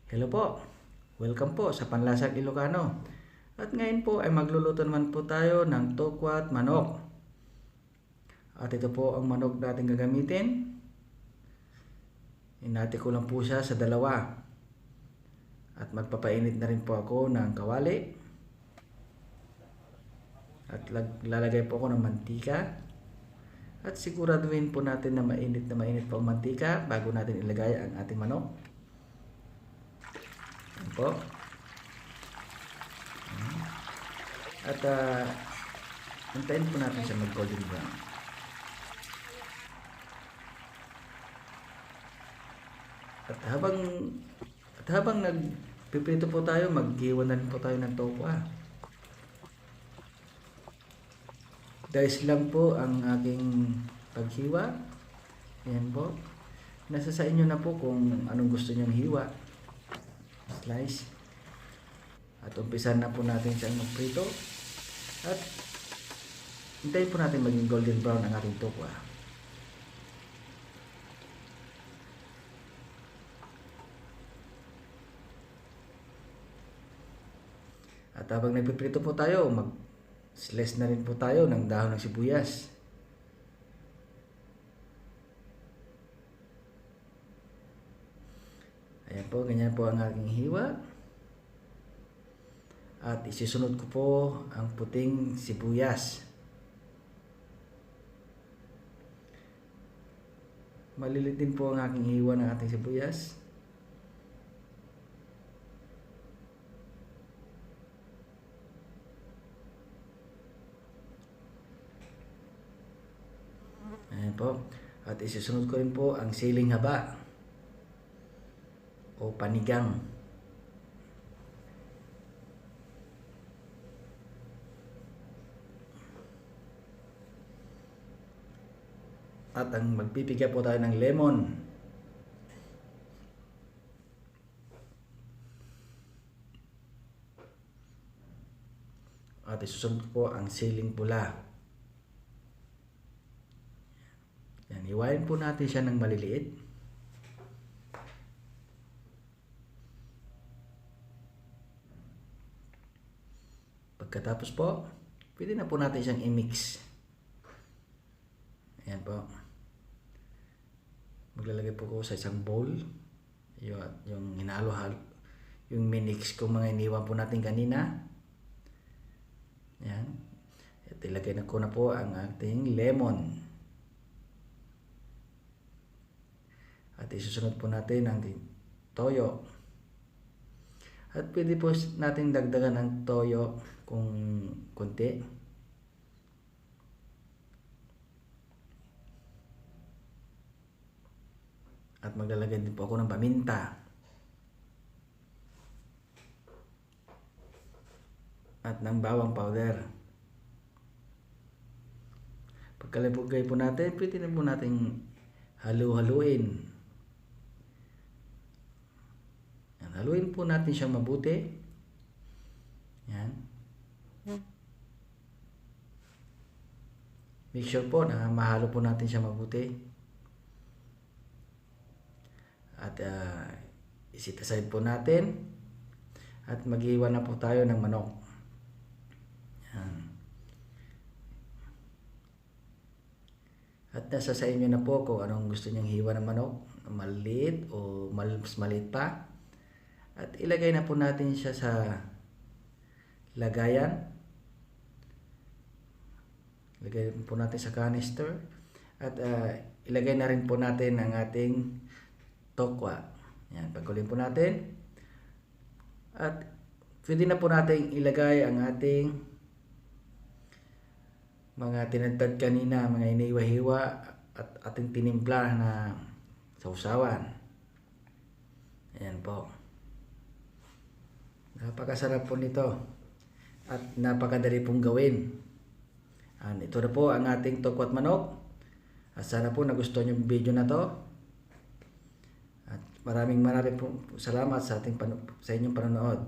Hello po, welcome po sa Panlasang Ilocano. At ngayon po ay magluluto naman po tayo ng tokwat manok. At ito po ang manok natin gagamitin. Hinati ko lang po siya sa dalawa. At magpapainit na rin po ako ng kawali. At lalagay po ako ng mantika. At siguraduhin po natin na mainit po ang mantika bago natin ilagay ang ating manok. Yan po. At antayin po natin siya mag golden brown. At habang nagpiprito po tayo, maghiwa na rin po tayo ng tokwa. Dice lang po ang aking paghiwa. Ayan po. Nasa sa inyo na po kung anong gusto nyong hiwa. Slice. At umpisan na po natin siyang magprito. At hintayin po natin maging golden brown ang ating tokwa. At habang nagpiprito po tayo, mag-slice na rin po tayo ng dahon ng sibuyas. Ayan po, ganyan po ang aking hiwa. At isisunod ko po ang puting sibuyas. Malilit din po ang aking hiwa ng ating sibuyas. Ayan po. At isisunod ko rin po ang siling haba o panigang. At ang magpipigay po tayo ng lemon. At isusunod po ang siling pula. Yan, hiwain po natin siya ng maliliit. Pagkatapos po, pwede na po natin siyang i-mix. Ayan po. Maglalagay po ko sa isang bowl. Yung hinalo-halo. Yung minix ko mga iniwan po natin kanina. Ayan. At ilagay na ko na po ang ating lemon. At isusunod po natin ang toyo. At pwede po natin dagdagan ang toyo kung konti. At maglalagay din po ako ng paminta. At ng bawang powder. Pagkalagay po natin, pwede na po natin halu-haluin. Yan, haluin po natin siyang mabuti. Yan. Make sure po na mahalo po natin siya mabuti. At isit aside po natin. At maghiwa na po tayo ng manok. Yan. At nasa sa inyo na po kung anong gusto nyong hiwa ng manok. Maliit o mas maliit pa. At ilagay na po natin siya sa lagayan. Ilagay po natin sa canister. At ilagay na rin po natin ang ating tokwa. Yan, pagkulin po natin. At pwede na po natin ilagay ang ating mga tinadtad kanina, mga iniwa-hiwa at ating tinimpla na sausawan. Ayan po. Napakasarap po nito. At napakadali pong gawin. Ito na po ang ating tokwat manok. At sana po nagustuhan yung video na to. At maraming po salamat sa inyong panonood.